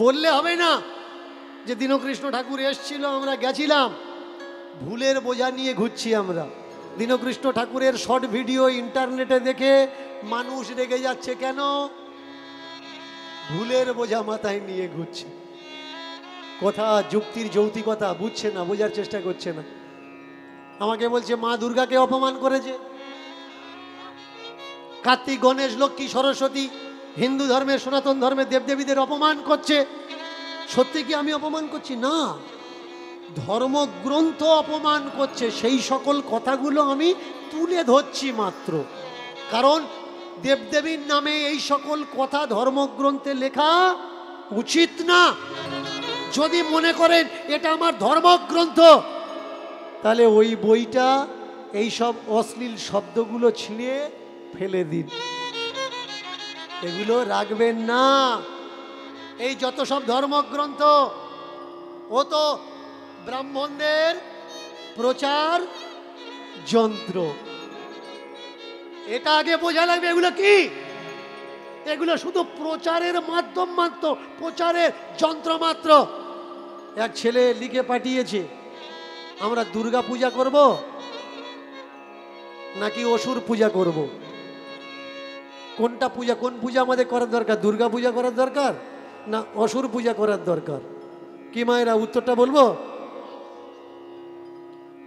বললে হবে না যে দীনকৃষ্ণ ঠাকুর এসেছিল, আমরা গেছিলাম। ভুলের বোঝা নিয়ে ঘুরছি আমরা। দীনকৃষ্ণ ঠাকুরের শর্ট ভিডিও ইন্টারনেটে দেখে মানুষ রেগে যাচ্ছে কেন? ভুলের বোঝা মাথায় নিয়ে ঘুরছে। কথা যুক্তির যৌক্তিকতা বুঝছে না, বোঝার চেষ্টা করছে না। আমাকে বলছে মা দুর্গাকে অপমান করেছে, কার্তিক, গণেশ, লক্ষ্মী, সরস্বতী, হিন্দু ধর্মের, সনাতন ধর্মের দেবদেবীদের অপমান করছে। সত্যি কি আমি অপমান করছি? না, ধর্মগ্রন্থ অপমান করছে। সেই সকল কথাগুলো আমি তুলে ধরছি মাত্র। কারণ দেবদেবীর নামে এই সকল কথা ধর্মগ্রন্থে লেখা উচিত না। যদি মনে করেন এটা আমার ধর্মগ্রন্থ, তাহলে ওই বইটা এই সব অশ্লীল শব্দগুলো ছিঁড়ে ফেলে দিন, এগুলো রাখবেন না। এই যত সব ধর্মগ্রন্থ, ও তো ব্রাহ্মণদের প্রচার যন্ত্র। এটা আগে বোঝা লাগবে। এগুলো কি? এগুলো শুধু প্রচারের মাধ্যম মাত্র, প্রচারের যন্ত্র মাত্র। এক ছেলে লিখে পাঠিয়েছে, আমরা দুর্গা পূজা করব নাকি অসুর পূজা করব? কোনটা পূজা, কোন পূজা আমাদের করার দরকার? দুর্গা পূজা করার দরকার না অসুর পূজা করার দরকার? কি মায়েরা উত্তরটা বলবো?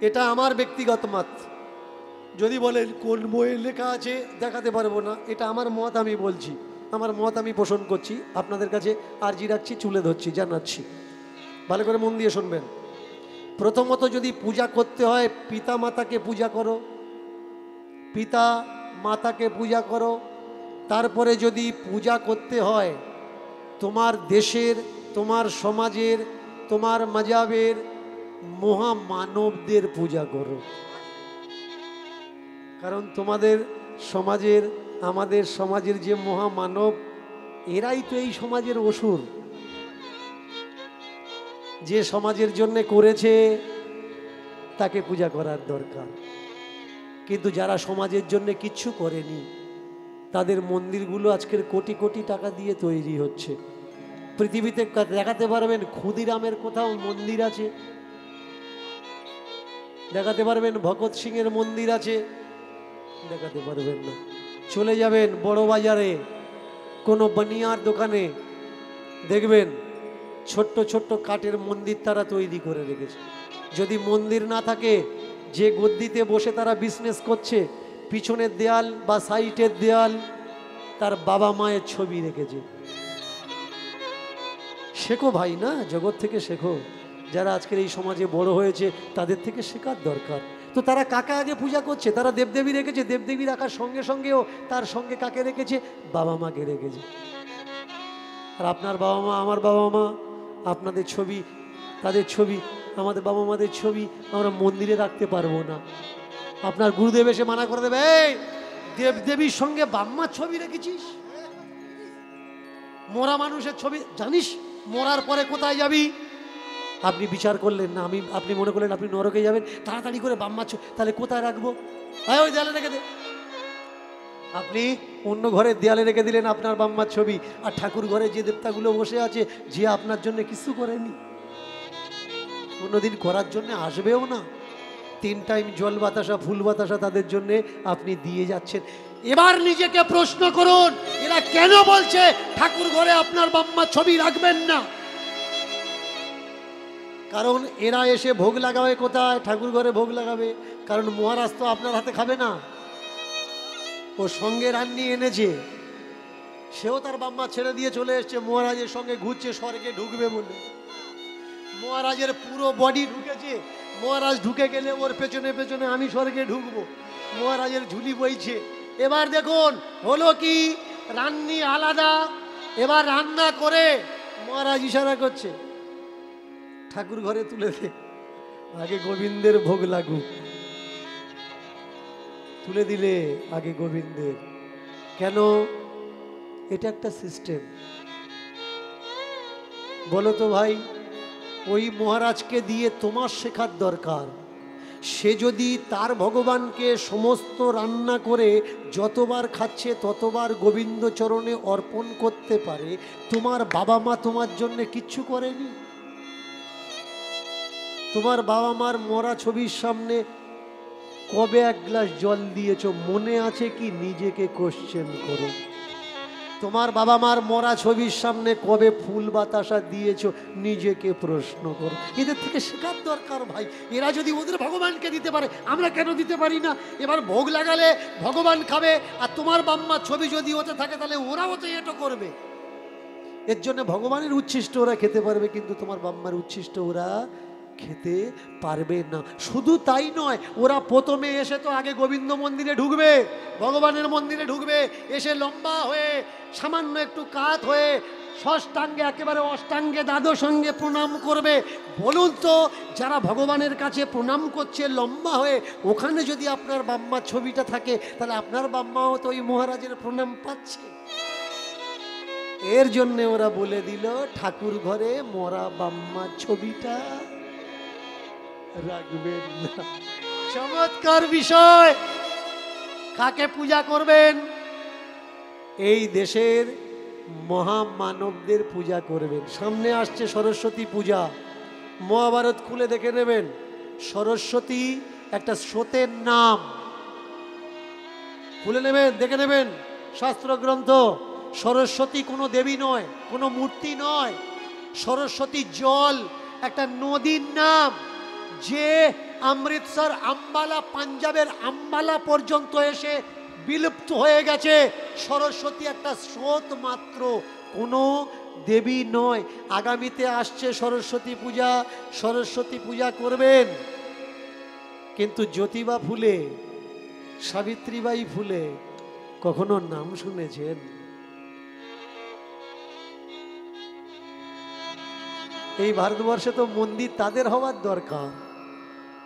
এটা আমার ব্যক্তিগত মত। যদি বলেন কোন বইয়ে লেখা আছে, দেখাতে পারবো না। এটা আমার মত, আমি বলছি, আমার মত আমি পোষণ করছি, আপনাদের কাছে আর্জি রাখছি, তুলে ধরছি, জানাচ্ছি। ভালো করে মন দিয়ে শুনবেন। প্রথমত, যদি পূজা করতে হয়, পিতা মাতাকে পূজা করো, পিতা মাতাকে পূজা করো। তারপরে যদি পূজা করতে হয় তোমার দেশের, তোমার সমাজের, তোমার মাযহাবের মহামানবদের পূজা করো। কারণ তোমাদের সমাজের, আমাদের সমাজের যে মহামানব, এরাই তো এই সমাজের অসুর। যে সমাজের জন্য করেছে তাকে পূজা করার দরকার। কিন্তু যারা সমাজের জন্য কিচ্ছু করেনি, তাদের মন্দিরগুলো আজকের কোটি কোটি টাকা দিয়ে তৈরি হচ্ছে। পৃথিবীতে দেখাতে পারবেন ক্ষুদিরামের কোথাও মন্দির আছে? দেখাতে পারবেন ভগৎ সিং এর মন্দির আছে? দেখাতে পারবেন না। চলে যাবেন বড় বাজারে কোনো বানিয়ার দোকানে, দেখবেন ছোট্ট ছোট্ট কাঠের মন্দির তারা তৈরি করে রেখেছে। যদি মন্দির না থাকে, যে গদ্দিতে বসে তারা বিজনেস করছে, পিছনের দেয়াল বা সাইডের দেয়াল তার বাবা মায়ের ছবি রেখেছে। শেখো ভাই, না জগৎ থেকে শেখো। যারা আজকের এই সমাজে বড় হয়েছে তাদের থেকে শেখার দরকার। তো তারা কাকে আগে পূজা করছে? তারা দেবদেবী রেখেছে। দেবদেবী রাখার সঙ্গে সঙ্গেও তার সঙ্গে কাকে রেখেছে? বাবা মাকে রেখেছে। আর আপনার বাবা মা, আমার বাবা মা, আপনাদের ছবি, তাদের ছবি, আমাদের বাবা মাদের ছবি আমরা মন্দিরে রাখতে পারবো না। আপনার গুরুদেব এসে মানা করে দেবে, এই দেবদেবীর সঙ্গে বাম্মার ছবি রেখেছিস? মরা মানুষের ছবি জানিস মরার পরে কোথায় যাবি? আপনি বিচার করলেন না, আপনি মনে করলেন আপনি নরকে যাবেন, তাড়াতাড়ি করে বাম্মার ছবি, তাহলে কোথায় রাখবো? ওই দেয়ালে রেখে দে। আপনি অন্য ঘরের দেয়ালে রেখে দিলেন আপনার বাম্মার ছবি, আর ঠাকুর ঘরে যে দেবতাগুলো বসে আছে, যে আপনার জন্য কিছু করেনি, কোনোদিন করার জন্য আসবেও না। 3 টাইম জল বাতাসা, ফুল বাতাসা তাদের জন্য আপনি দিয়ে যাচ্ছেন। এবার নিজেকে প্রশ্ন করুন, এরা কেন বলছে ঠাকুর ঘরে আপনার বাম্মার ছবি রাখবেন না? কারণ এরা এসে ভোগ লাগাবে কোথায়? ঠাকুর ঘরে ভোগ লাগাবে। কারণ মহারাজ তো আপনার হাতে খাবে না, ও সঙ্গে রান্নি এনেছে, সেও তার বাম্মা ছেড়ে দিয়ে চলে এসছে, মহারাজের সঙ্গে ঘুরছে স্বর্গে ঢুকবে বলে। মহারাজের পুরো বডি ঢুকেছে, মহারাজ ঢুকে গেলে ওর পেছনে পেছনে আমি স্বর্গে ঢুকবো। মহারাজের ঝুলি বইছে। এবার দেখুন হলো কি, রান্নি আলাদা। এবার রান্না করে মহারাজ ইশারা করছে, ঠাকুর ঘরে তুলে দে, আগে গোবিন্দের ভোগ লাগুক। তুলে দিলে আগে গোবিন্দের। কেন? এটা একটা সিস্টেম। বলো তো ভাই, ওই মহারাজকে দিয়ে তোমার শেখার দরকার। সে যদি তার ভগবানকে সমস্ত রান্না করে যতবার খাচ্ছে ততবার গোবিন্দ চরণে অর্পণ করতে পারে, তোমার বাবা মা তোমার জন্য কিচ্ছু করেনি? তোমার বাবা মার মরা ছবির সামনে কবে এক গ্লাস জল দিয়েছো মনে আছে কি? নিজেকে কোশ্চেন করো। তোমার বাবা মার মরা ছবির সামনে কবে ফুল বাতাসা দিয়েছো নিজেকে প্রশ্ন করো। এদের থেকে শেখার দরকার ভাই। এরা যদি ওদের ভগবানকে দিতে পারে, আমরা কেন দিতে পারি না? এবার ভোগ লাগালে ভগবান খাবে, আর তোমার বাম্মার ছবি যদি হতে থাকে তাহলে ওরাও তো এটা করবে। এর জন্য ভগবানের উচ্ছিষ্ট ওরা খেতে পারবে, কিন্তু তোমার বাম্মার উচ্ছিষ্ট ওরা খেতে পারবে না। শুধু তাই নয়, ওরা প্রথমে এসে তো আগে গোবিন্দ মন্দিরে ঢুকবে, ভগবানের মন্দিরে ঢুকবে, এসে লম্বা হয়ে সামান্য একটু কাত হয়ে ষষ্ঠাঙ্গে একেবারে অষ্টাঙ্গে দ্বাদশ অঙ্গে প্রণাম করবে। বলুন তো, যারা ভগবানের কাছে প্রণাম করছে লম্বা হয়ে, ওখানে যদি আপনার বাম্মার ছবিটা থাকে তাহলে আপনার বাম্মাও তো ওই মহারাজের প্রণাম পাচ্ছে। এর জন্য ওরা বলে দিল ঠাকুর ঘরে মরা বাম্মার ছবিটা রাখবেন না। চমৎকার বিষয়। কাকে পূজা করবেন? এই দেশের মহামানবদের পূজা করবেন। সামনে আসছে সরস্বতী পূজা, মহাভারত খুলে দেখে নেবেন। সরস্বতী একটা স্রোতের নাম, খুলে নেবেন, দেখে নেবেন শাস্ত্রগ্রন্থ। সরস্বতী কোনো দেবী নয়, কোনো মূর্তি নয়। সরস্বতী জল, একটা নদীর নাম, যে অমৃতসর আম্বালা, পাঞ্জাবের আম্বালা পর্যন্ত এসে বিলুপ্ত হয়ে গেছে। সরস্বতী একটা স্রোত মাত্র, কোনো দেবী নয়। আগামীতে আসছে সরস্বতী পূজা, সরস্বতী পূজা করবেন। কিন্তু জ্যোতিবা ফুলে, সাবিত্রীবাই ফুলে কখনো নাম শুনেছেন? এই ভারতবর্ষে তো মন্দির তাদের হওয়ার দরকার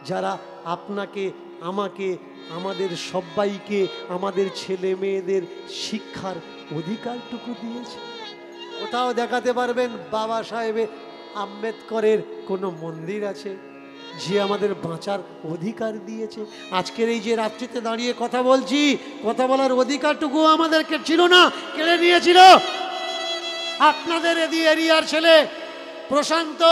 যারা আপনাকে, আমাকে, আমাদের সবাইকে, আমাদের ছেলে মেয়েদের শিক্ষার অধিকারটুকু দিয়েছে। কোথাও দেখাতে পারবেন বাবা সাহেব আম্বেদকরের কোনো মন্দির আছে যে আমাদের বাঁচার অধিকার দিয়েছে? আজকের এই যে রাত্রিতে দাঁড়িয়ে কথা বলছি, কথা বলার অধিকারটুকু আমাদেরকে ছিল না, কেড়ে নিয়েছিল আপনাদের এরিয়ার ছেলে প্রশান্ত।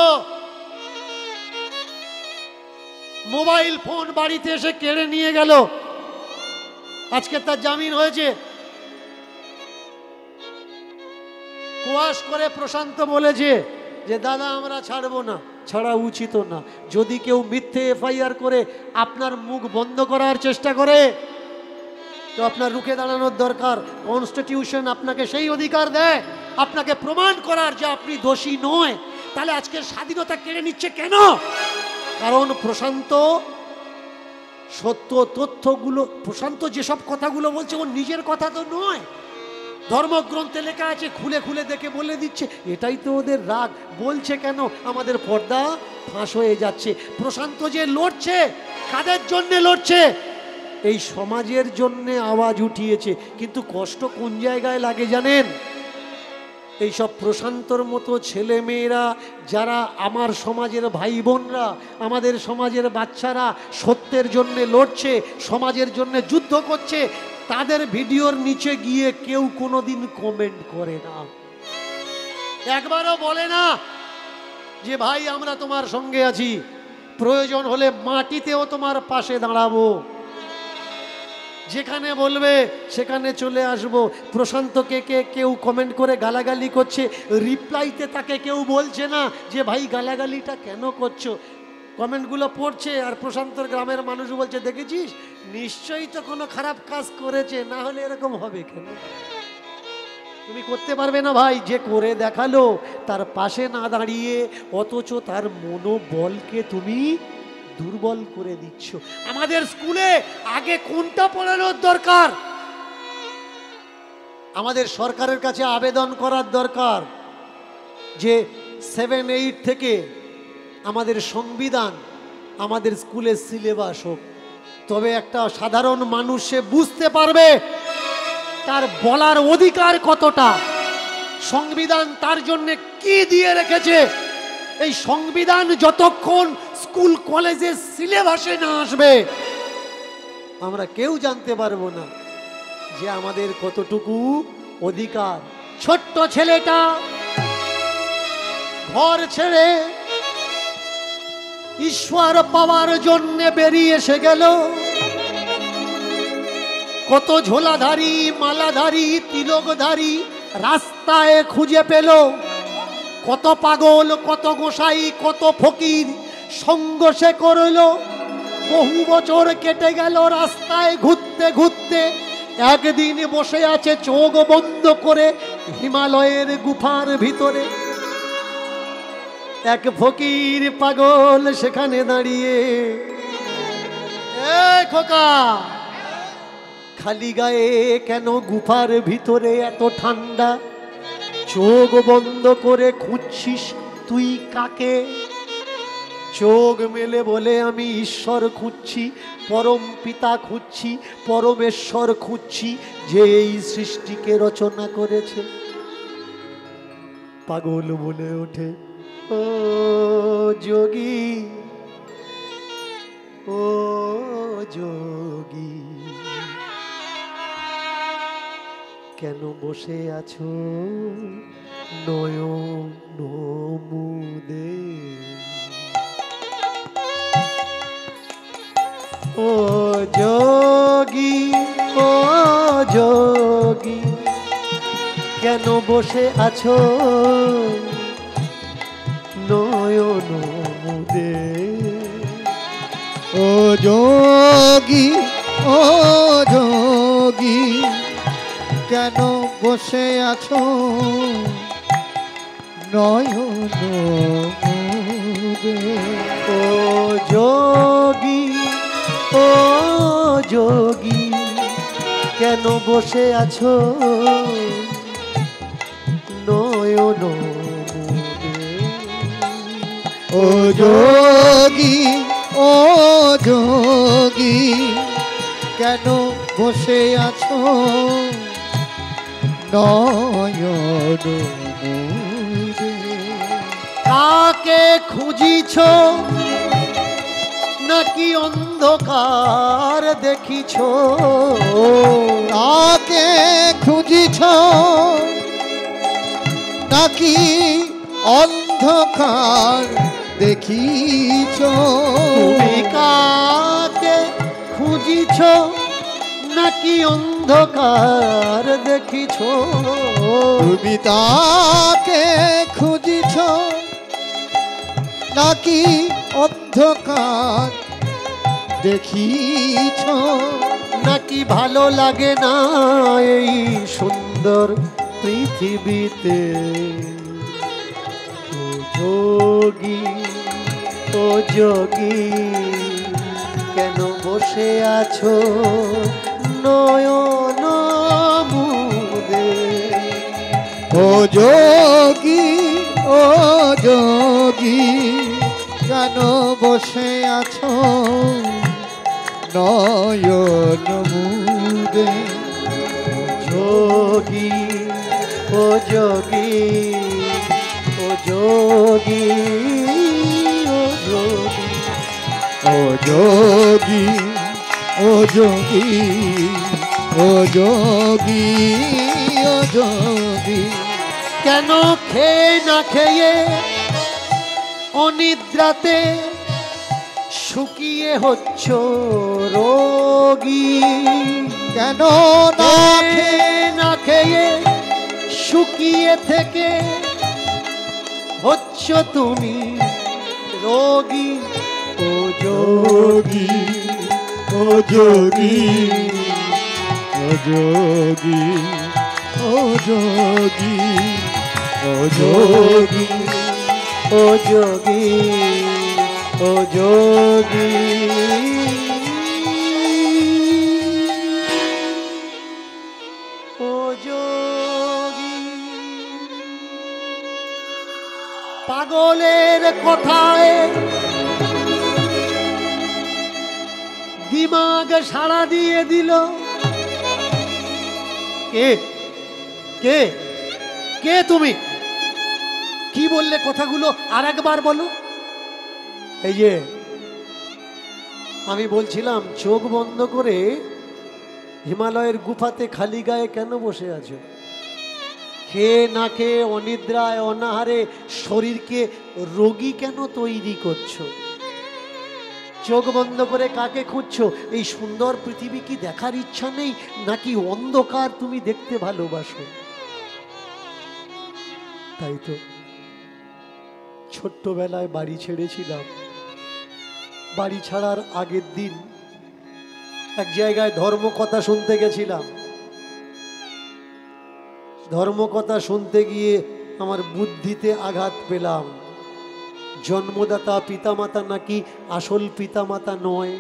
মোবাইল ফোন বাড়িতে এসে কেড়ে নিয়ে গেল, আজকে তার জামিন হয়েছে। কোয়াশ করে প্রশান্ত বলেছে যে দাদা আমরা ছাড়বো না, ছাড়া উচিত না। যদি কেউ মিথ্যে এফআইআর করে আপনার মুখ বন্ধ করার চেষ্টা করে তো আপনার রুখে দাঁড়ানোর দরকার। কনস্টিটিউশন আপনাকে সেই অধিকার দেয় আপনাকে প্রমাণ করার যে আপনি দোষী নয়। তাহলে আজকের স্বাধীনতা কেড়ে নিচ্ছে কেন? কারণ প্রশান্ত সত্য তথ্যগুলো, প্রশান্ত যেসব কথাগুলো বলছে ওর নিজের কথা তো নয়, ধর্মগ্রন্থে লেখা আছে, খুলে খুলে দেখে বলে দিচ্ছে। এটাই তো ওদের রাগ। বলছে কেন? আমাদের পর্দা ফাঁস হয়ে যাচ্ছে। প্রশান্ত যে লড়ছে, কাদের জন্য লড়ছে? এই সমাজের জন্য আওয়াজ উঠিয়েছে। কিন্তু কষ্ট কোন জায়গায় লাগে জানেন? এইসব প্রশান্তর মতো ছেলে মেয়েরা, যারা আমার সমাজের ভাই বোনরা, আমাদের সমাজের বাচ্চারা সত্যের জন্য লড়ছে, সমাজের জন্য যুদ্ধ করছে, তাদের ভিডিওর নিচে গিয়ে কেউ কোনোদিন কমেন্ট করে না, একবারও বলে না যে ভাই আমরা তোমার সঙ্গে আছি, প্রয়োজন হলে মাটিতেও তোমার পাশে দাঁড়াবো। যেখানে বলবে সেখানে চলে আসব। প্রশান্তকে কেউ কমেন্ট করে গালাগালি করছে, রিপ্লাইতে তাকে কেউ বলছে না যে ভাই গালাগালিটা কেন করছো। কমেন্টগুলো পড়ছে আর প্রশান্তর গ্রামের মানুষ বলছে দেখেছিস নিশ্চয়ই তো কোনো খারাপ কাজ করেছে, না হলে এরকম হবে কেন? তুমি করতে পারবে না ভাই। যে করে দেখালো তার পাশে না দাঁড়িয়ে অথচ তার মনোবলকে তুমি দুর্বল করে দিচ্ছ। আমাদের স্কুলে আগে কোনটা পড়ানোর দরকার? আমাদের সরকারের কাছে আবেদন করার দরকার যে 7-8 থেকে আমাদের সংবিধান আমাদের স্কুলের সিলেবাস হোক। তবে একটা সাধারণ মানুষ সে বুঝতে পারবে তার বলার অধিকার কতটা, সংবিধান তার জন্য কি দিয়ে রেখেছে। এই সংবিধান যতক্ষণ স্কুল কলেজের সিলেবাসে না আসবে আমরা কেউ জানতে পারবো না যে আমাদের কতটুকু অধিকার। ছোট্ট ছেলেটা ঘর ছেড়ে ঈশ্বর পাওয়ার জন্য বেরিয়ে এসে গেল। কত ঝোলাধারী, মালাধারী, তিলকধারী রাস্তায় খুঁজে পেল। কত পাগল, কত গোসাই, কত ফকির সঙ্গ সে করল। বহু বছর কেটে গেল রাস্তায় ঘুরতে ঘুরতে। একদিন বসে আছে চোখ বন্ধ করে হিমালয়ের গুফার ভিতরে। এক ফকির পাগল সেখানে দাঁড়িয়ে, এই খোকা, খালি গায়ে কেন গুফার ভিতরে এত ঠান্ডা? চোখ বন্ধ করে খুঁজছিস তুই কাকে? চোখ মেলে বলে আমি ঈশ্বর খুঁজছি, পরম পিতা খুঁজছি, পরমেশ্বর খুঁজছি, যে এই সৃষ্টিকে রচনা করেছে। পাগল বলে ওঠে, ও যোগী, ও যোগী, কেন বসে আছো নয়ন মুদে? ও যোগী, ও যোগী, কেন বসে আছো নয়ন মুদে? ও যোগী, ও যোগী, কেন বসে আছো নয়ন মুদে? ও যোগী, ও যোগী, কেন বসে আছো নয়ন মুদে? ও যোগী, ও যোগী, কেন বসে আছো নয়ন মুদে? কাকে খুঁজিছ নাকি অন্ধকার দেখিছ? কাকে খুঁজিছ নাকি অন্ধকার দেখিছ? তুমি কাকে খুঁজিছ নাকি অন্ধকার দেখিছ? তুমি তাকে খুঁজিছ নাকি অন্ধকার দেখিছ? নাকি ভালো লাগে না এই সুন্দর পৃথিবীতে? ও যোগী, ও যোগী, কেন বসে আছো নয়ন মুদে? ও যোগী, ও যোগী, কেন বসে আছো নয়ন মুদে? যোগী, ও যোগী, ও যোগী, ও যোগী, ও যোগী, ও যোগী, ও যোগী, ও যোগী, কেন খেয়ে না খেয়ে অনিদ্রাতে শুকিয়ে হচ্ছ রোগী? কেন না খেয়ে না খেয়ে শুকিয়ে থেকে হচ্ছ তুমি রোগী? ও যোগী, ও যোগী, ও যোগী, ও যোগী, ও যোগী, ও যোগী, ও যোগী, ও যোগী। পাগলের কথায় দিমাগ সাড়া দিয়ে দিল। কে কে কে তুমি? কি বললে কথাগুলো আর একবার বলো। এই যে আমি বলছিলাম চোখ বন্ধ করে হিমালয়ের গুফাতে খালি গায়ে কেন বসে আছো? খেয়ে না খেয়ে অনিদ্রায় অনাহারে শরীরকে রোগী কেন তৈরি করছো? চোখ বন্ধ করে কাকে খুঁজছো? এই সুন্দর পৃথিবী কি দেখার ইচ্ছা নেই, নাকি অন্ধকার তুমি দেখতে ভালোবাসো? তাই তো ছোট্টবেলায় বাড়ি ছেড়েছিলাম। বাড়ি ছাড়ার আগের দিন এক জায়গায় ধর্মকথা শুনতে গেছিলাম। ধর্মকথা শুনতে গিয়ে আমার বুদ্ধিতে আঘাত পেলাম। জন্মদাতা পিতামাতা নাকি আসল পিতামাতা নয়,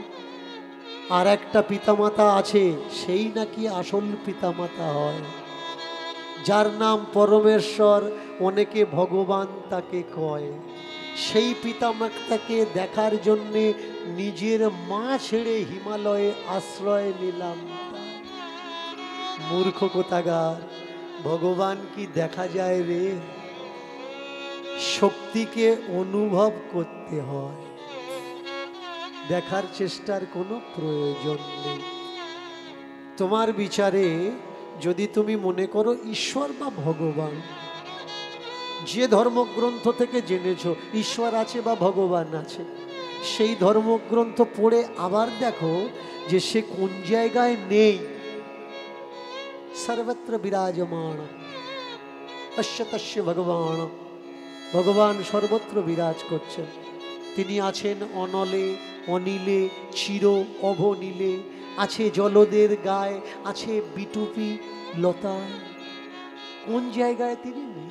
আর একটা পিতামাতা আছে, সেই নাকি আসল পিতামাতা হয়, যার নাম পরমেশ্বর, অনেকে ভগবান তাকে কয়। সেই পিতামাতাকে দেখার জন্যে নিজের মা ছেড়ে হিমালয়ে আশ্রয় নিলাম। মূর্খ কোথাকার, ভগবান কি দেখা যায় রে? শক্তিকে অনুভব করতে হয়, দেখার চেষ্টার কোনো প্রয়োজন নেই। তোমার বিচারে যদি তুমি মনে করো ঈশ্বর বা ভগবান, যে ধর্মগ্রন্থ থেকে জেনেছো ঈশ্বর আছে বা ভগবান আছে, সেই ধর্মগ্রন্থ পড়ে আবার দেখো যে সে কোন জায়গায় নেই। সর্বত্র বিরাজমান অশ্বতস্য ভগবান, ভগবান সর্বত্র বিরাজ করছেন। তিনি আছেন অনলে অনিলে চির অভনীলে, আছে জলদের গায়ে, আছে বিটুপি লতায়। কোন জায়গায় তিনি নেই?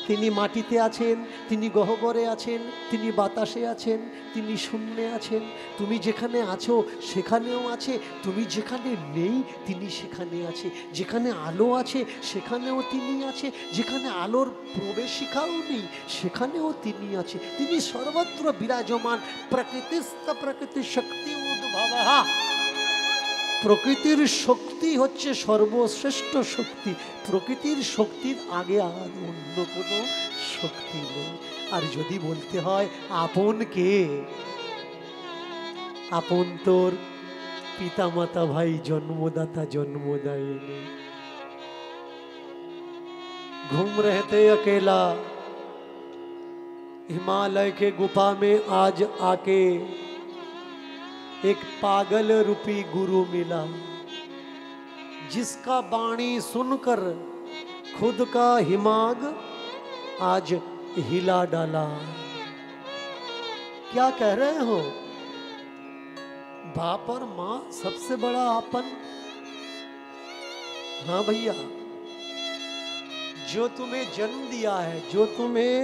তিনি মাটিতে আছেন, তিনি গহ্বরে আছেন, তিনি বাতাসে আছেন, তিনি শূন্যে আছেন। তুমি যেখানে আছো সেখানেও আছে, তুমি যেখানে নেই তিনি সেখানে আছে। যেখানে আলো আছে সেখানেও তিনি আছে, যেখানে আলোর প্রবেশিকাও নেই সেখানেও তিনি আছে। তিনি সর্বত্র বিরাজমান। প্রকৃতিস্থ প্রকৃতি শক্তি উদ্ভবঃ। প্রকৃতির শক্তি হচ্ছে সর্বশ্রেষ্ঠ শক্তি। প্রকৃতির শক্তির আগে আর অন্য কোনো শক্তি নেই। আর যদি বলতে হয় আপন কে, আপন তোর পিতামাতা ভাই, জন্মদাতা জন্মদাयिनी। घूम रहे थे अकेला हिमालय के गुफा में, आज आके एक पागल रूपी गुरु मिला, जिसका वाणी सुनकर खुद का हिमाग आज हिला डाला। क्या कह रहे हो? बाप और माँ सबसे बड़ा आपन। हाँ भैया, जो तुम्हें जन्म दिया है, जो तुम्हें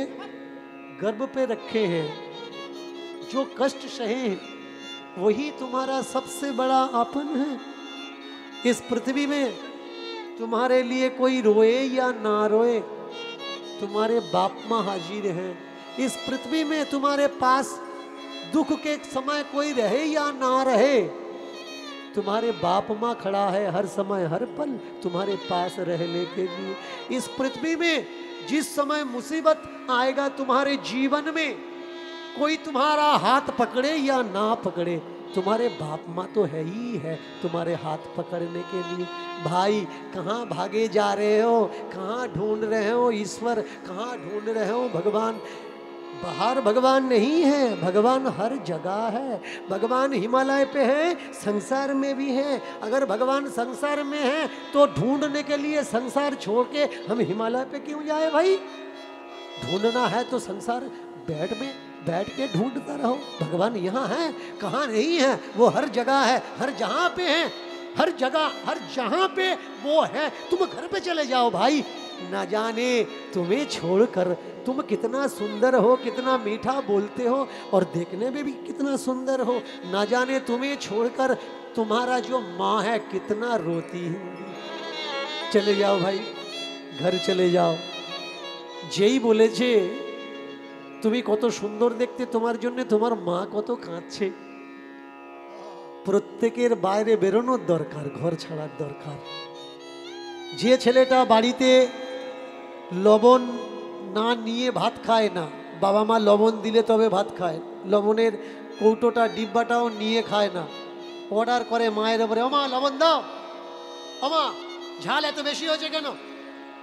गर्भ पे रखे हैं, जो कष्ट सहे हैं, वही तुम्हारा सबसे बड़ा आपन है। इस पृथ्वी में तुम्हारे लिए कोई रोए या ना रोए, तुम्हारे बाप माँ हाजिर हैं। इस पृथ्वी में तुम्हारे पास दुख के समय कोई रहे या ना रहे, तुम्हारे बाप माँ खड़ा है हर समय हर पल तुम्हारे पास रहने के लिए। इस पृथ्वी में जिस समय मुसीबत आएगा तुम्हारे जीवन में, कोई तुम्हारा हाथ पकड़े या ना पकड़े, तुम्हारे बाप माँ तो है ही है तुम्हारे हाथ पकड़ने के लिए। भाई कहाँ भागे जा रहे हो? कहाँ ढूंढ रहे हो ईश्वर? कहाँ ढूंढ रहे हो भगवान? बाहर भगवान नहीं है, भगवान हर जगह है। भगवान हिमालय पे है, संसार में भी है। अगर भगवान संसार में है तो ढूंढने के लिए संसार छोड़ के हम हिमालय पे क्यों जाए भाई? ढूंढना है तो संसार बैठ के ढूंढता रहो। भगवान यहाँ है, कहाँ नहीं है? वो हर जगह है, हर जहाँ पे है, हर जगह हर जहाँ पे वो है। तुम घर पे चले जाओ भाई, ना जाने तुम्हें छोड़कर तुम कितना सुंदर हो, कितना मीठा बोलते हो और देखने में भी कितना सुंदर हो। ना जाने तुम्हें छोड़कर तुम्हारा जो माँ है कितना रोती है। चले जाओ भाई, घर चले जाओ। যেই বলেছে তুমি কত সুন্দর দেখতে, তোমার জন্য তোমার মা কত কাঁদছে। প্রত্যেকের বাইরে বেরোনোর দরকার, ঘর ছাড়ার দরকার। যে ছেলেটা বাড়িতে লবণ না নিয়ে ভাত খায় না। বাবা মা লবণ দিলে তবে ভাত খায়, লবণের কৌটোটা ডিব্বাটাও নিয়ে খায় না। অর্ডার করে মায়ের ওপরে, ওমা লবণ দাও, ওমা ঝাল এত বেশি হয়েছে কেন,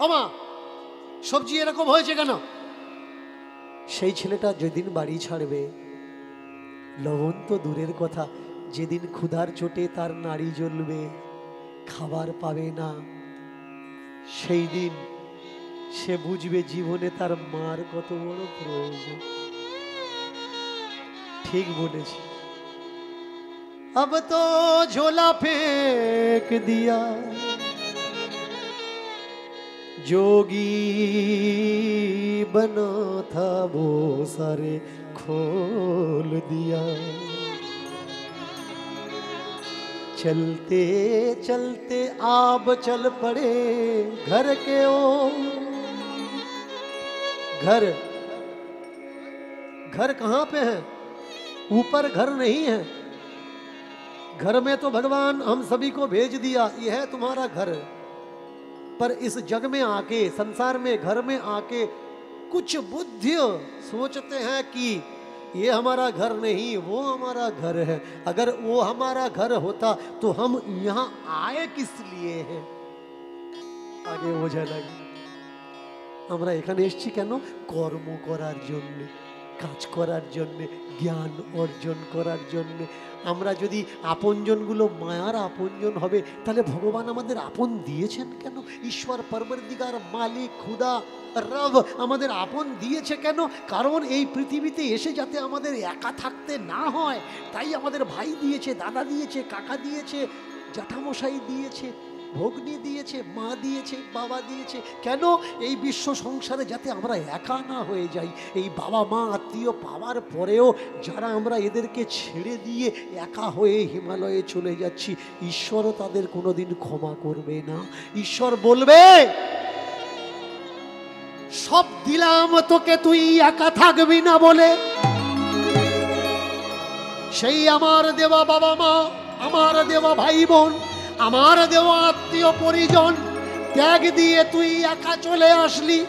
ওমা সবজি এরকম হয়েছে কেন। সেই ছেলেটা যেদিন বাড়ি ছাড়বে, লবণ তো দূরের কথা, যেদিন ক্ষুধার চোটে তার নাড়ি জ্বলবে, খাবার পাবে না, সেই দিন সে বুঝবে জীবনে তার মার কত বড় প্রয়োজন। ঠিক বলেছি। अब तो झोला फेंक दिया जोगी बना था वो सारे खोल दिया। चलते चलते आप चल पड़े घर के ओ घर। घर कहाँ पे है? ऊपर घर नहीं है। घर में तो भगवान हम सभी को भेज दिया, यह है तुम्हारा घर। पर इस जग में आके, संसार में, घर में आके कुछ बुद्धि सोचते हैं कि ये हमारा घर नहीं, वो हमारा घर है। अगर वो हमारा घर होता तो हम यहाँ आए किस लिए हैं? आगे বোঝা লাগে। আমরা এখানে এসেছি কেন? কর্ম করার জন্য, কাজ করার জন্য, জ্ঞান অর্জন করার জন্য। আমরা যদি আপনজনগুলো মায়ার আপনজন হবে, তাহলে ভগবান আমাদের আপন দিয়েছেন কেন? ঈশ্বর পরবর্তীকার মালিক খুদা রব আমাদের আপন দিয়েছে কেন? কারণ এই পৃথিবীতে এসে যাতে আমাদের একা থাকতে না হয়, তাই আমাদের ভাই দিয়েছে, দাদা দিয়েছে, কাকা দিয়েছে, জ্যাঠামশাই দিয়েছে, ভগ্নী দিয়েছে, মা দিয়েছে, বাবা দিয়েছে। কেন? এই বিশ্ব সংসারে যাতে আমরা একা না হয়ে যাই। এই বাবা মা আত্মীয় পাওয়ার পরেও যারা আমরা এদেরকে ছেড়ে দিয়ে একা হয়ে হিমালয়ে চলে যাচ্ছি, ঈশ্বরও তাদের কোনোদিন ক্ষমা করবে না। ঈশ্বর বলবে, সব দিলাম তোকে, তুই একা থাকবি না বলে। সেই আমার দেওয়া বাবা মা, আমার দেওয়া ভাই বোন, আমার দেওয়া আত্মীয় পরিজন ত্যাগ দিয়ে তুই একা চলে আসলি।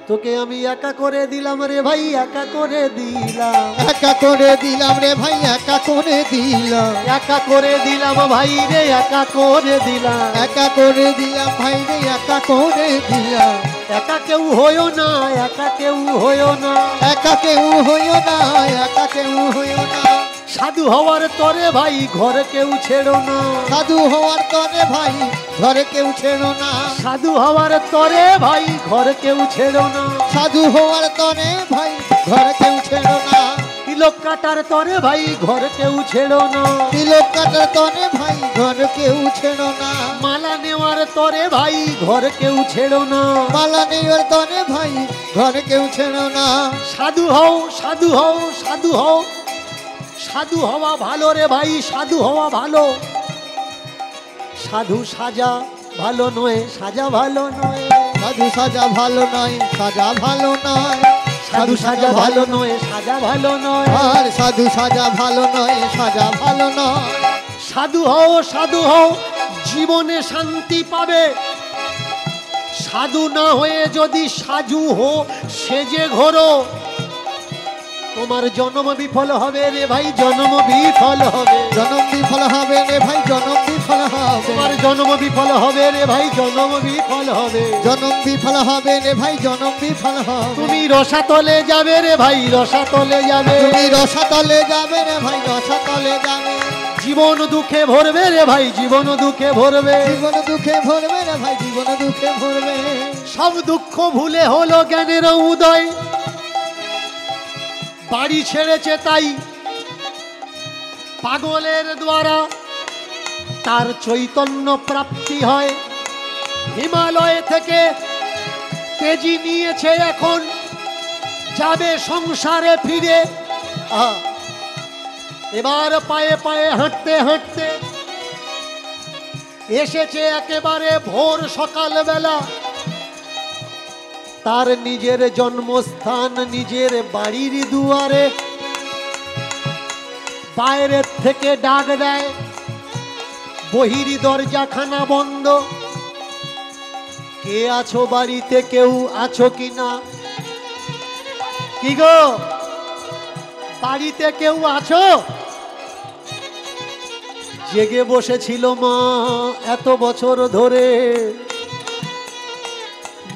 তোকে আমি একা করে দিলাম রে ভাই, একা করে দিলাম, একা করে দিলাম রে ভাই, একা করে দিলাম, একা করে দিলাম ভাই রে, একা করে দিলাম, একা করে দিলাম ভাই রে, একা করে দিলাম। একা কেউ হইও না, একা কেউ হইও না, একা কেউ হইও না, একা কেউ হইও না। সাধু হওয়ার তরে ভাই ঘরে কেউ ছেড়ো না, সাধু হওয়ার তরে ভাই ঘরে কেউ ছেড়ো না, সাধু হওয়ার তরে ভাই ঘরে কেউ ছেড়ো না, সাধু হওয়ার তরে ভাই ঘরে কেউ ছেড়ো না, তিলক কাটার তরে ভাই ঘরে কেউ ছেড়ো না, তিলক কাটার তরে ভাই ঘরে কেউ ছেড়ো না, মালা নেওয়ার তরে ভাই ঘরে কেউ ছেড়ো না, মালা নেওয়ার তরে ভাই ঘরে কেউ ছেড়ো না। সাধু হও, সাধু হও, সাধু হও। সাধু হওয়া ভালো রে ভাই, সাধু হওয়া ভালো। সাধু সাজা ভালো নয়, সাজা ভালো নয়, সাধু সাজা ভালো নয়, সাজা ভালো নয়, সাধু সাজা ভালো নয়, সাজা ভালো নয়। আর সাধু সাজা ভালো নয়, সাজা ভালো নয়। সাধু হও, সাধু হও, জীবনে শান্তি পাবে। সাধু না হয়ে যদি সাজু হো সেজে ঘোরো, তোমার জন্ম বিফল হবে রে ভাই, জন্ম বিফল হবে, জনম বিফল হবে রে ভাই, জনম বিফল হবে, তোমার জন্ম বিফল হবে রে ভাই, জন্ম বিফল হবে, জনম বিফল হবে রে ভাই, জনম বিফল হবে। তুমি রসাতলে যাবে রে ভাই, রসাতলে যাবে, তুমি রসাতলে যাবে রে ভাই, রসাতলে যাবে। জীবন দুঃখে ভরবে রে ভাই, জীবন দুঃখে ভরবে, জীবন দুঃখে ভরবে রে ভাই, জীবন দুঃখে ভরবে। সব দুঃখ ভুলে হলো জ্ঞানের উদয়। বাড়ি ছেড়েছে তাই পাগলের দ্বারা তার চৈতন্য প্রাপ্তি হয়। হিমালয় থেকে তেজি নিয়েছে, এখন যাবে সংসারে ফিরে। এবার পায়ে পায়ে হাঁটতে হাঁটতে এসেছে একেবারে ভোর সকালবেলা। তার নিজের জন্মস্থান, নিজের বাড়ির দুয়ারে বাইরের থেকে ডাক দেয়, বহির দরজাখানা বন্ধ। কে আছো বাড়িতে, কেউ আছো কিনা? কি গো, বাড়িতে কেউ আছো? জেগে বসেছিল মা এত বছর ধরে,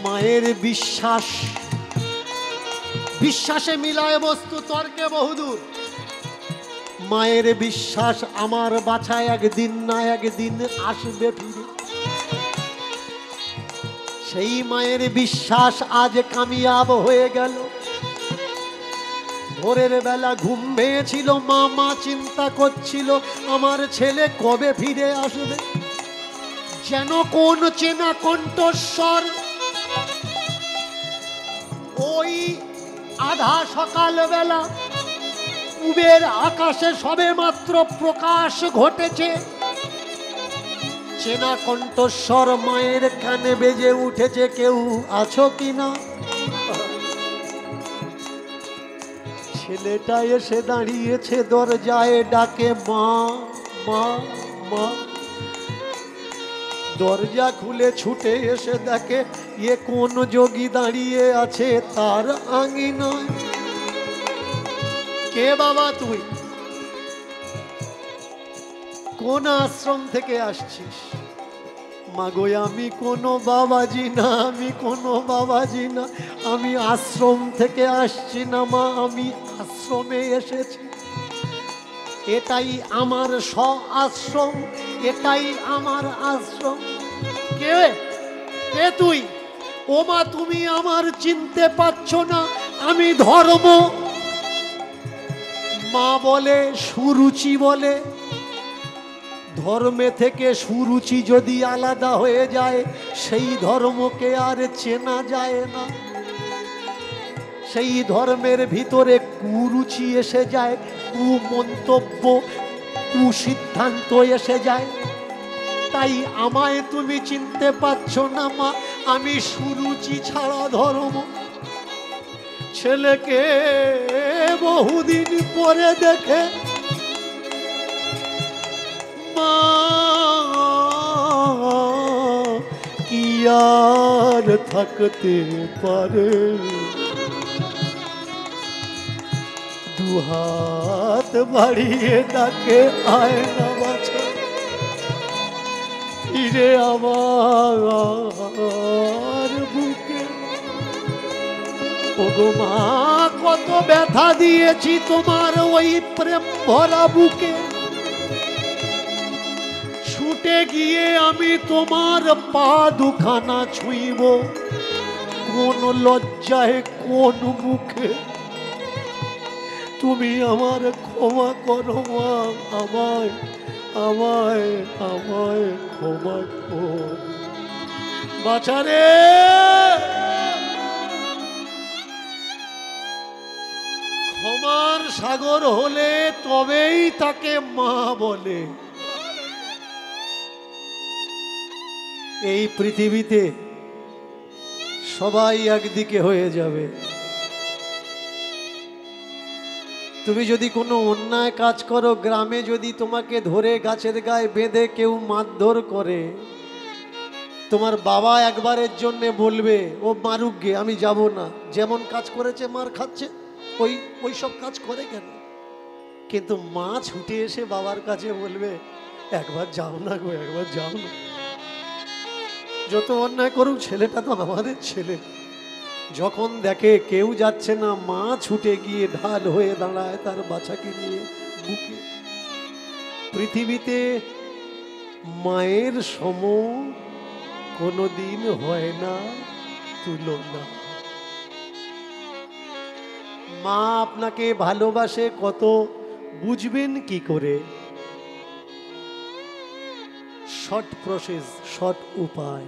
মায়ের বিশ্বাস, বিশ্বাসে মিলায় বস্তু তর্কে বহুদূর। মায়ের বিশ্বাস আমার বাছায় একদিন না একদিন আসবে ফিরে। সেই মায়ের বিশ্বাস আজ কামিয়াব হয়ে গেল। ভোরের বেলা ঘুম ভেঙেছিল মা, মা চিন্তা করছিল আমার ছেলে কবে ফিরে আসবে। যেন কোন চেনা কণ্ঠস্বর ওই আধা সকাল বেলা পূবের আকাশে সবে মাত্র প্রকাশ ঘটেছে। চেনা কণ্ঠস্বর মায়ের কানে বেজে উঠেছে, কেউ আছো কিনা? ছেলেটা এসে দাঁড়িয়েছে দরজায়, ডাকে মা মা মা। দরজা খুলে ছুটে এসে দেখে এ কোন যোগী দাঁড়িয়ে আছে তার আঙিনায়। কে বাবা তুই? কোন আশ্রম থেকে আসছিস? মাগো আমি কোনো বাবাজি না, আমি কোনো বাবাজি না, আমি আশ্রম থেকে আসছি না মা, আমি আশ্রমে এসেছি। এটাই আমার আশ্রম, এটাই আমার আশ্রম। কে কে তুই? ও মা তুমি আমার চিনতে পারছো না, আমি ধর্ম। মা বলে সুরুচি বলে, ধর্মে থেকে সুরুচি যদি আলাদা হয়ে যায় সেই ধর্মকে আর চেনা যায় না। সেই ধর্মের ভিতরে কুরুচি এসে যায়, কুমন্তব্য, কুসিদ্ধান্ত এসে যায়। তাই আমায় তুমি চিনতে পারছো না মা, আমি সুরুচি ছাড়া ধর্ম। ছেলেকে বহুদিন পরে দেখে মা কি আর থাকতে পারে। দুহাত বাড়িয়ে ডাকে আয় না বাছা, ফিরে আমার বুকে। ওগো মা কত ব্যথা দিয়েছি তোমার ওই প্রেম ভরা বুকে। ছুটে গিয়ে আমি তোমার পা দুখানা ছুঁইব, কোন লজ্জায় কোন মুখে। তুমি আমার ক্ষমা করো মা, আমায় আমায় আমায় ক্ষমা কর বাছারে। ক্ষমার সাগর হলে তবেই তাকে মা বলে। এই পৃথিবীতে সবাই একদিকে হয়ে যাবে। তুমি যদি কোনো অন্যায় কাজ করো, গ্রামে যদি তোমাকে ধরে গাছের গায়ে বেঁধে কেউ মারধর করে, তোমার বাবা একবারের জন্য বলবে ও মারুক গে, আমি যাব না, যেমন কাজ করেছে মার খাচ্ছে ওই সব কাজ করে কেন। কিন্তু মা ছুটে এসে বাবার কাছে বলবে একবার যাও না গো, একবার যাও না। যত অন্যায় করুক ছেলেটা তো আমাদের ছেলে। যখন দেখে কেউ যাচ্ছে না, মা ছুটে গিয়ে ঢাল হয়ে দাঁড়ায় তার বাচ্চাকে নিয়ে বুকে। পৃথিবীতে মায়ের সম কোনোদিন হয় না তুলনা। মা আপনাকে ভালোবাসে কত বুঝবেন কি করে? শর্ট প্রসেস, শর্ট উপায়।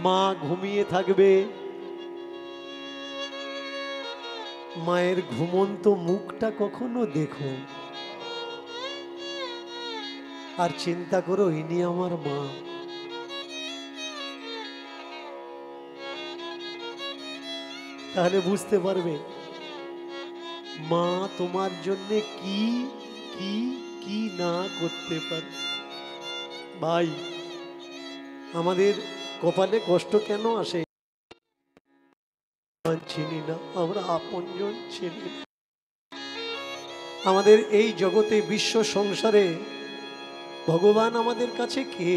মা ঘুমিয়ে থাকবে, মায়ের ঘুমন্ত মুখটা কখনো দেখো আর চিন্তা করো ইনি আমার মা। তাহলে বুঝতে পারবে মা তোমার জন্য কি কি কি না করতে পারে। ভাই, আমাদের কপালে কষ্ট কেন আসে? চিনি না, আমরা আপনজন চিনি না। আমাদের এই জগতে বিশ্ব সংসারে ভগবান আমাদের কাছে কে?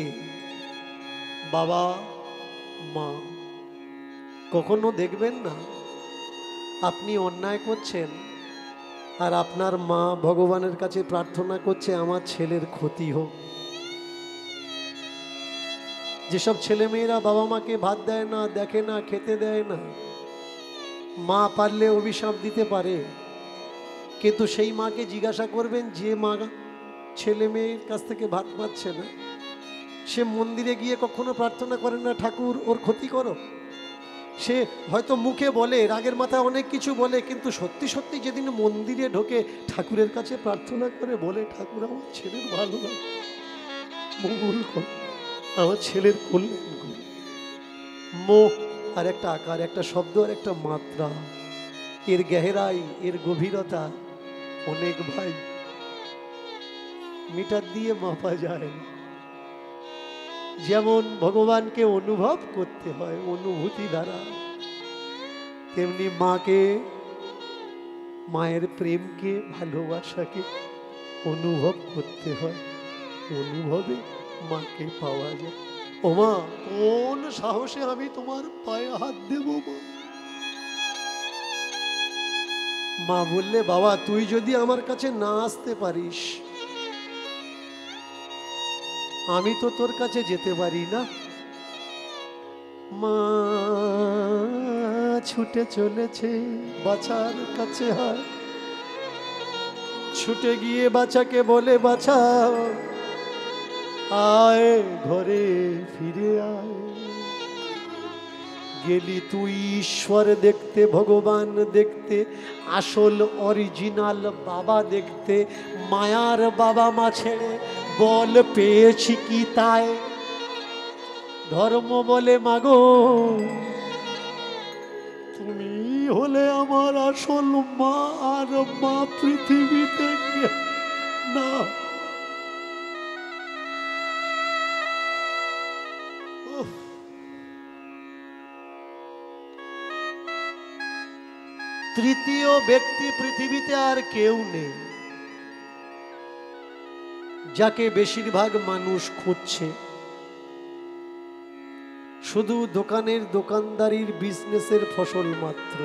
বাবা মা। কখনো দেখবেন না আপনি অন্যায় করছেন আর আপনার মা ভগবানের কাছে প্রার্থনা করছে আমার ছেলের ক্ষতি হোক। যেসব ছেলে মেয়েরা বাবা মাকে ভাত দেয় না, দেখে না, খেতে দেয় না, মা পারলে অভিশাপ দিতে পারে, কিন্তু সেই মাকে জিজ্ঞাসা করবেন যে মা ছেলে মেয়ের কাছ থেকে ভাত পাচ্ছে না, সে মন্দিরে গিয়ে কখনো প্রার্থনা করেন না ঠাকুর ওর ক্ষতি করো? সে হয়তো মুখে বলে, রাগের মাথায় অনেক কিছু বলে, কিন্তু সত্যি সত্যি যেদিন মন্দিরে ঢোকে ঠাকুরের কাছে প্রার্থনা করে বলে ঠাকুর আমার ছেলের ভালো লাগে, মঙ্গল কর, আমার ছেলের কল্যাণ কর। মোহ আর একটা আকার, একটা শব্দ আর একটা মাত্রা, এর গেহেরাই, এর গভীরতা অনেক ভাই মিটার দিয়ে মাপা যায় না। যেমন ভগবানকে অনুভব করতে হয় অনুভূতি দ্বারা, তেমনি মাকে, মায়ের প্রেমকে, ভালোবাসাকে অনুভব করতে হয়, অনুভবে মাকে পাওয়া যায়। ও মা, কোন সাহসে আমি তোমার পায়ে হাত দেব মা? মা বললে বাবা তুই যদি আমার কাছে না আসতে পারিস আমি তো তোর কাছে যেতে পারি না। মা ছুটে চলেছে বাছার কাছে, হয় ছুটে গিয়ে বাছাকে বলে বাছা আয় ঘরে ফিরে আয়। গেলি তুই ঈশ্বর দেখতে, ভগবান দেখতে, আসল অরিজিনাল বাবা দেখতে, মায়ার বাবা মা ছেড়ে বল পেয়েছি কি তাই? ধর্ম বলে মাগো তুমি হলে আমার আসল মা, আর মা পৃথিবীতে না। তৃতীয় ব্যক্তি পৃথিবীতে আর কেউ নেই যাকে বেশিরভাগ মানুষ খুঁজছে। শুধু দোকানের দোকানদারির বিজনেসের ফসল মাত্র।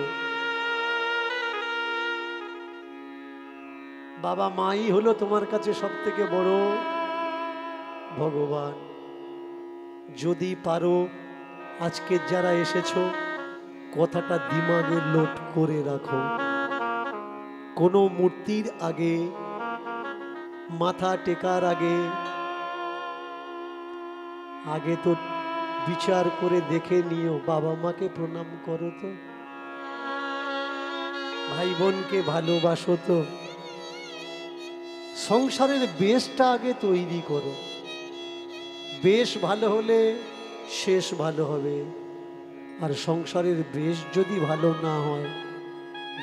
বাবা মাই হলো তোমার কাছে সব থেকে বড় ভগবান। যদি পারো আজকে যারা এসেছো কথাটা দিমাগে লোড করে রাখো। কোনো মূর্তির আগে মাথা টেকার আগে আগে তো বিচার করে দেখে নিও বাবা মাকে প্রণাম করো তো, ভাই বোনকে ভালোবাসো তো, সংসারের বেশটা আগে তৈরি করো। বেশ ভালো হলে শেষ ভালো হবে, আর সংসারের বেশ যদি ভালো না হয়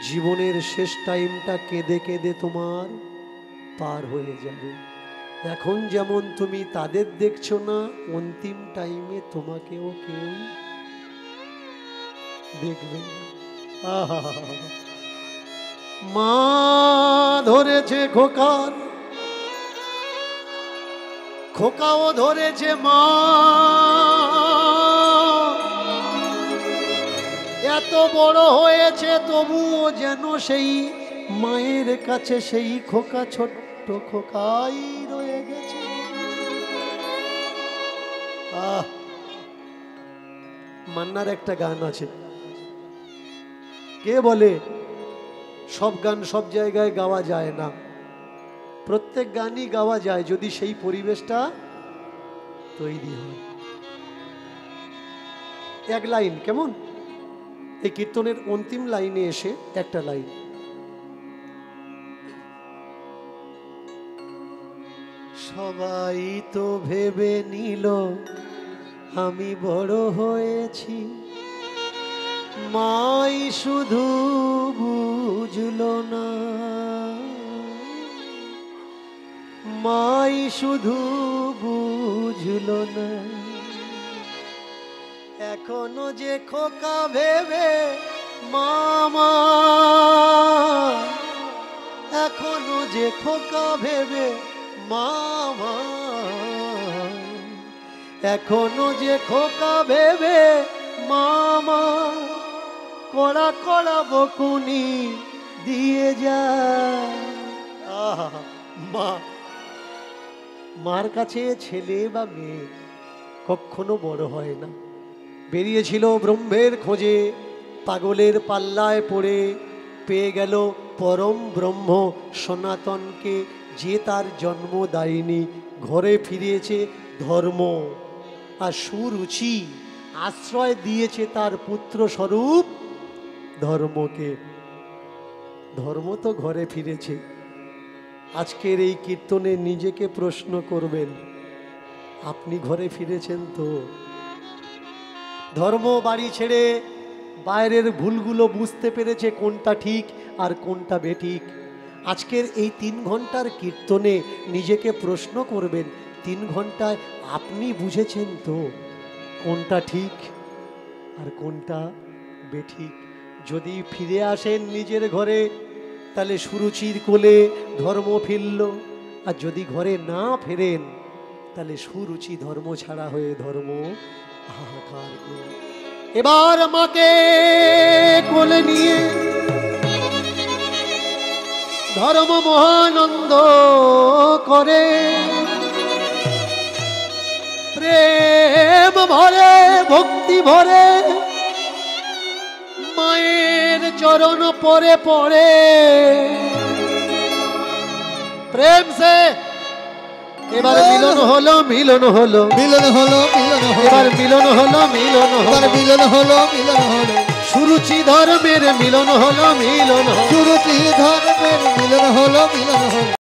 জীবনের শেষ টাইমটা কেঁদে কেঁদে তোমার পার হয়ে যাবে। এখন যেমন তুমি তাদের দেখছো না, অন্তিম টাইমে তোমাকেও কেউ দেখবে না। মা ধরেছে খোকার, খোকাও ধরেছে মা। এত বড় হয়েছে তবুও যেন সেই মায়ের কাছে সেই খোকা ছোট্ট খোকাই রয়ে গেছে। মান্নার একটা গান আছে, কে বলে সব গান সব জায়গায় গাওয়া যায় না? প্রত্যেক গানই গাওয়া যায় যদি সেই পরিবেশটা তৈরি হয়। এক লাইন কেমন, এই কীর্তনের অন্তিম লাইনে এসে একটা লাইন, সবাই তো ভেবে নিল আমি বড় হয়েছি, মাই শুধু বুঝলো না, মাই শুধু বুঝলো না। এখনো যে খোকা ভেবে মামা এখনো যে খোকা ভেবে মামা এখনো যে খোকা ভেবে মামা কড়া কড়া বকুনি দিয়ে যা। আহা, মা মার কাছে ছেলে বা মেয়ে কখনো বড় হয় না। বেরিয়েছিল ব্রহ্মের খোঁজে, পাগলের পাল্লায় পড়ে পেয়ে গেল পরম ব্রহ্ম সনাতনকে, যে তার জন্ম দেয়নি। ঘরে ফিরিয়েছে ধর্ম আর সুরুচি, আশ্রয় দিয়েছে তার পুত্র স্বরূপ ধর্মকে। ধর্ম তো ঘরে ফিরেছে। আজকের এই কীর্তনে নিজেকে প্রশ্ন করবেন, আপনি ঘরে ফিরেছেন তো? ধর্ম বাড়ি ছেড়ে বাইরের ভুলগুলো বুঝতে পেরেছে কোনটা ঠিক আর কোনটা বেঠিক। আজকের এই 3 ঘন্টার কীর্তনে নিজেকে প্রশ্ন করবেন, 3 ঘন্টায় আপনি বুঝেছেন তো কোনটা ঠিক আর কোনটা বেঠিক? যদি ফিরে আসেন নিজের ঘরে, তাহলে সুরুচির কোলে ধর্ম ফিরল। আর যদি ঘরে না ফেরেন, তাহলে সুরুচি ধর্ম ছাড়া হয়ে ধর্ম হাহাকার করে। এবার মাকে কোলে নিয়ে ধর্ম মহানন্দ করে, প্রেম ভরে ভক্তি ভরে মায়ের চরণ পরে পড়ে। প্রেম সে এবার মিলন হলো, মিলন হলো, মিলন হলো, মিলন হলো, এবার মিলন হলো, মিলন এবার হলো, মিলন হলো, মিলন হলো, সুরুচি ধর্মের মিলন হলো, মিলন হলো। সুরুচি ধর্মের মিলন হলো, মিলন হলো।